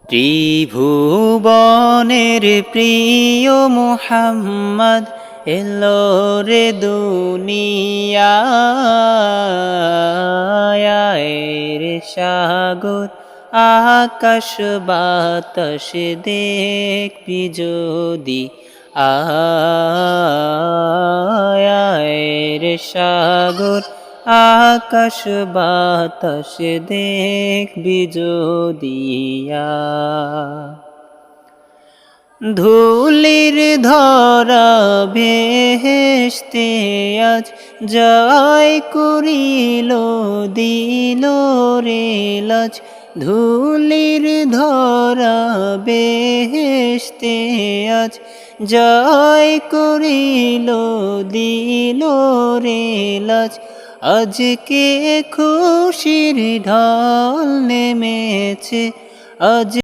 ত্রিভুবনের প্রিয় মুহাম্মদ এলো রে দুনিয়ায় রে সাগর আকাশ বাতাস দেখবি যদি আয় রে সাগর আকাশ বাতাস দেখবি যদি ধুলির ধরা বেহেশতে আজ জয় করিল দিল রে লাজ ধুলির ধরা বেহেশতে আজ জয় করিল দিল রে লাজ আজকে খুশির ঢল নেমেছে আজ